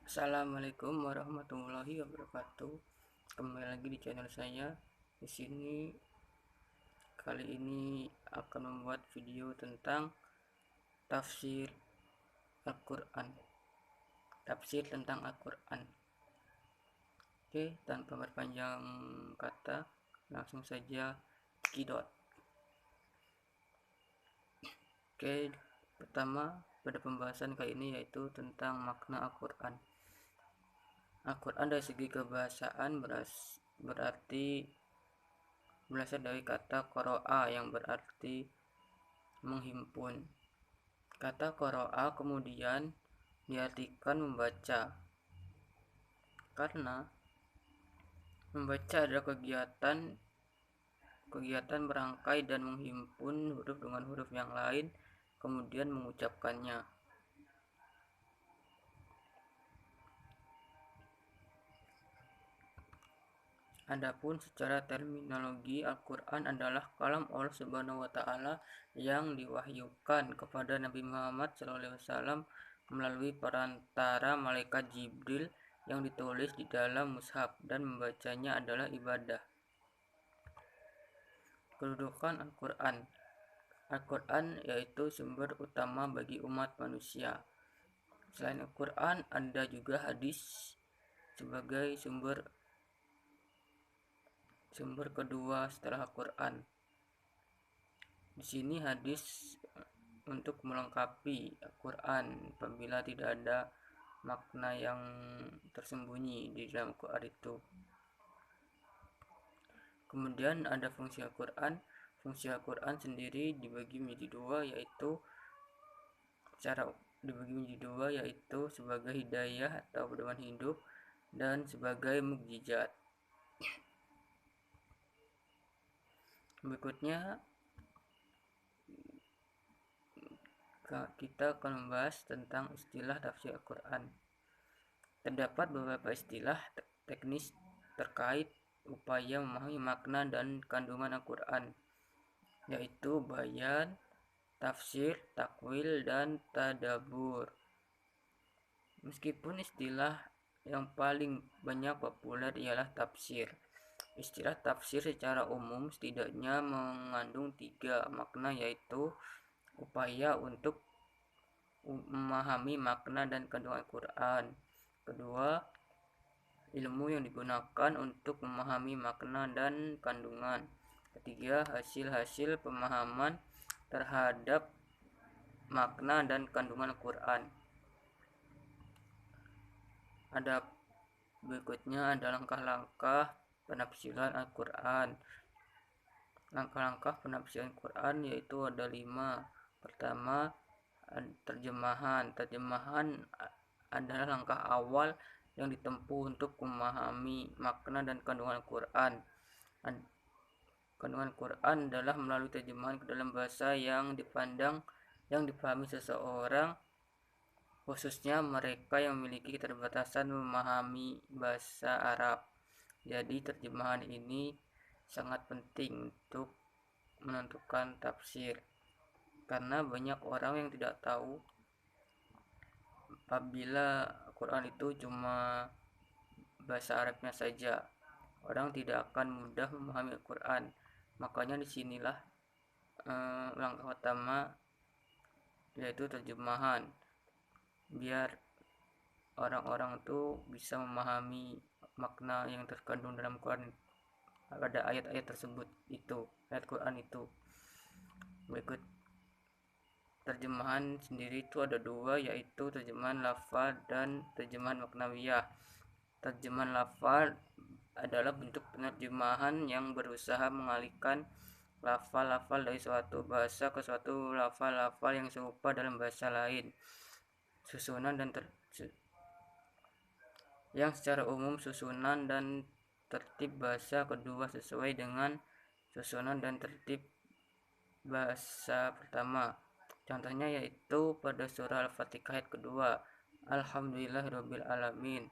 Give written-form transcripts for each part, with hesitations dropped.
Assalamualaikum warahmatullahi wabarakatuh. Kembali lagi di channel saya. Di sini kali ini akan membuat video tentang tafsir Al-Qur'an. Tafsir tentang Al-Qur'an. Oke, tanpa berpanjang kata, langsung saja kidot. Oke, pertama pada pembahasan kali ini yaitu tentang makna Al-Qur'an. Al-Quran dari segi kebahasaan berarti berasal dari kata qara'a yang berarti menghimpun. Kata qara'a kemudian diartikan membaca, karena membaca adalah kegiatan merangkai dan menghimpun huruf dengan huruf yang lain kemudian mengucapkannya. Adapun secara terminologi, Al-Quran adalah kalam Allah Subhanahu wa Ta'ala yang diwahyukan kepada Nabi Muhammad SAW melalui perantara malaikat Jibril yang ditulis di dalam mushaf, dan membacanya adalah ibadah. Kedudukan Al-Quran. Al-Quran yaitu sumber utama bagi umat manusia. Selain Al-Quran, ada juga hadis sebagai sumber kedua setelah Al-Quran. Di sini hadis untuk melengkapi Al-Quran apabila tidak ada makna yang tersembunyi di dalam Al-Quran itu. Kemudian ada fungsi Al-Quran. Fungsi Al-Quran sendiri dibagi menjadi dua, yaitu sebagai hidayah atau pedoman hidup dan sebagai mukjizat. Berikutnya kita akan membahas tentang istilah tafsir Al-Quran. Terdapat beberapa istilah teknis terkait upaya memahami makna dan kandungan Al-Quran, yaitu bayan, tafsir, takwil, dan tadabbur. Meskipun istilah yang paling banyak populer ialah tafsir. Istilah tafsir secara umum setidaknya mengandung 3 makna, yaitu upaya untuk memahami makna dan kandungan Al-Quran. Kedua, ilmu yang digunakan untuk memahami makna dan kandungan. Ketiga, hasil-hasil pemahaman terhadap makna dan kandungan Al-Quran. Berikutnya ada langkah-langkah penafsiran Al-Quran. Langkah-langkah penafsiran Al-Quran yaitu ada 5. Pertama, terjemahan. Terjemahan adalah langkah awal yang ditempuh untuk memahami makna dan kandungan Al-Quran. Kandungan Al-Quran adalah melalui terjemahan ke dalam bahasa yang dipahami seseorang, khususnya mereka yang memiliki keterbatasan memahami bahasa Arab. Jadi terjemahan ini sangat penting untuk menentukan tafsir, karena banyak orang yang tidak tahu apabila Al-Quran itu cuma bahasa Arabnya saja, orang tidak akan mudah memahami Al-Quran. Makanya disinilah langkah utama yaitu terjemahan, biar orang-orang itu bisa memahami makna yang terkandung dalam Quran pada ayat-ayat tersebut, itu ayat Quran itu. Berikut terjemahan sendiri itu ada 2, yaitu terjemahan lafal dan terjemahan maknawiyah. Terjemahan lafal adalah bentuk penerjemahan yang berusaha mengalihkan lafal-lafal dari suatu bahasa ke suatu lafal-lafal yang serupa dalam bahasa lain. Susunan dan yang secara umum susunan dan tertib bahasa kedua sesuai dengan susunan dan tertib bahasa pertama. Contohnya yaitu pada surah Al-Fatihah ayat kedua, Alhamdulillahirabbil alamin.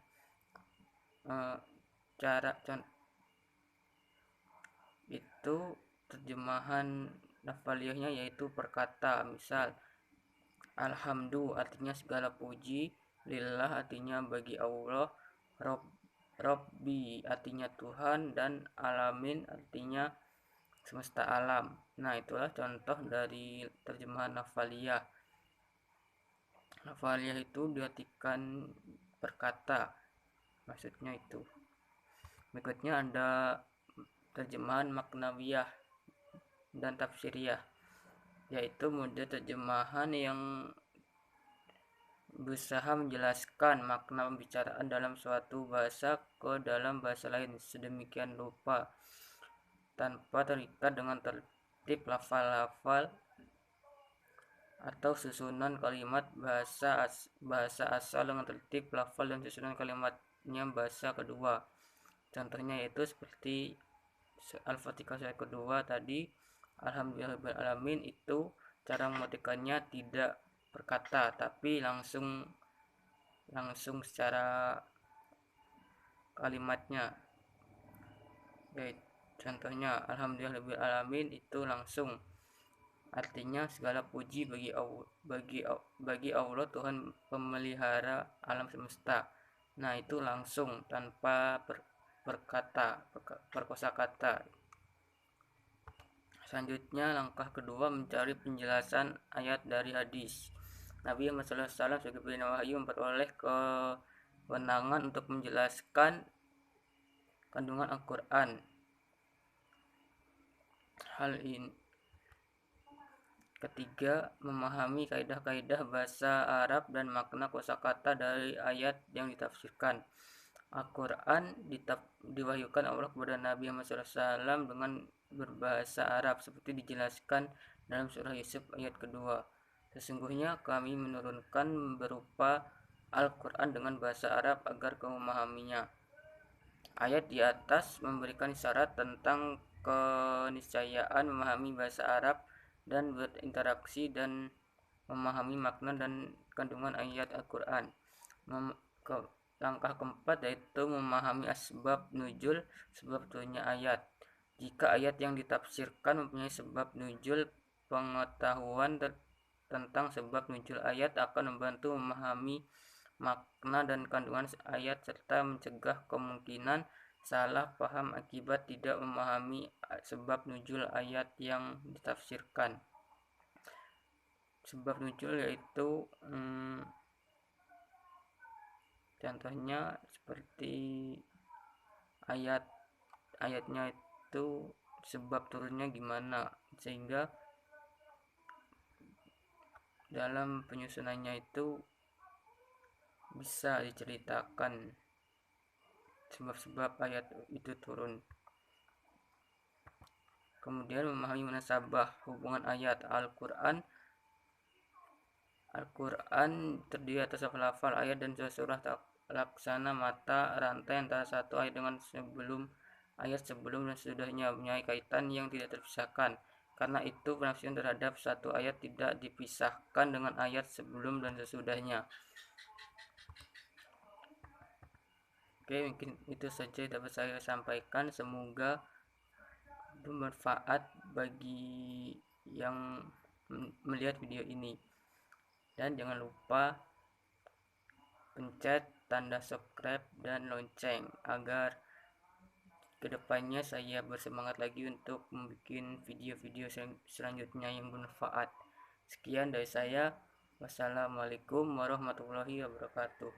Itu terjemahan lafaliyahnya yaitu perkata. Misal, alhamdu artinya segala puji, lillah artinya bagi Allah, Rob, Robbi artinya Tuhan, dan alamin artinya semesta alam. Nah, itulah contoh dari terjemahan Nafaliyah. Nafaliyah itu diartikan berkata, maksudnya itu. Berikutnya ada terjemahan Maknawiyah dan Tafsiriyah, yaitu model terjemahan yang berusaha menjelaskan makna pembicaraan dalam suatu bahasa ke dalam bahasa lain sedemikian rupa tanpa terikat dengan tertib lafal-lafal atau susunan kalimat bahasa asal dengan tertib lafal dan susunan kalimatnya bahasa kedua. Contohnya yaitu seperti Al-Fatihah ayat kedua tadi, Alhamdulillahirrahmanirrahim, itu cara mematikannya tidak berkata tapi langsung secara kalimatnya. Yaitu contohnya Alhamdulillahirrahmanirrahim itu langsung artinya segala puji bagi Allah Tuhan pemelihara alam semesta. Nah, itu langsung tanpa berkosakata. Selanjutnya langkah kedua mencari penjelasan ayat dari hadis. Nabi Muhammad SAW sebagai pembina wahyu memperoleh kewenangan untuk menjelaskan kandungan Al-Quran. Hal ini ketiga, memahami kaidah-kaidah bahasa Arab dan makna kosakata dari ayat yang ditafsirkan. Al-Quran diwahyukan Allah kepada Nabi Muhammad SAW dengan berbahasa Arab seperti dijelaskan dalam surah Yusuf ayat kedua. Sesungguhnya kami menurunkan berupa Al-Quran dengan bahasa Arab agar kamu memahaminya. Ayat di atas memberikan isyarat tentang keniscayaan memahami bahasa Arab dan berinteraksi dan memahami makna dan kandungan ayat Al-Quran. Langkah keempat yaitu memahami asbab nuzul, sebab turunnya ayat. Jika ayat yang ditafsirkan mempunyai sebab nuzul, pengetahuan tentang sebab nuzul ayat akan membantu memahami makna dan kandungan ayat serta mencegah kemungkinan salah paham akibat tidak memahami sebab nuzul ayat yang ditafsirkan. Sebab nuzul yaitu contohnya seperti ayatnya itu sebab turunnya gimana, sehingga dalam penyusunannya itu bisa diceritakan sebab-sebab ayat itu turun. Kemudian memahami munasabah hubungan ayat. Al-Quran terdiri atas lafal ayat dan surah laksana mata rantai antara satu ayat dengan ayat sebelum dan sesudahnya, mempunyai kaitan yang tidak terpisahkan. Karena itu penafsiran terhadap satu ayat tidak dipisahkan dengan ayat sebelum dan sesudahnya. Oke, mungkin itu saja yang dapat saya sampaikan. Semoga bermanfaat bagi yang melihat video ini. Dan jangan lupa pencet tanda subscribe dan lonceng agar kedepannya saya bersemangat lagi untuk membuat video-video selanjutnya yang bermanfaat. Sekian dari saya. Wassalamualaikum warahmatullahi wabarakatuh.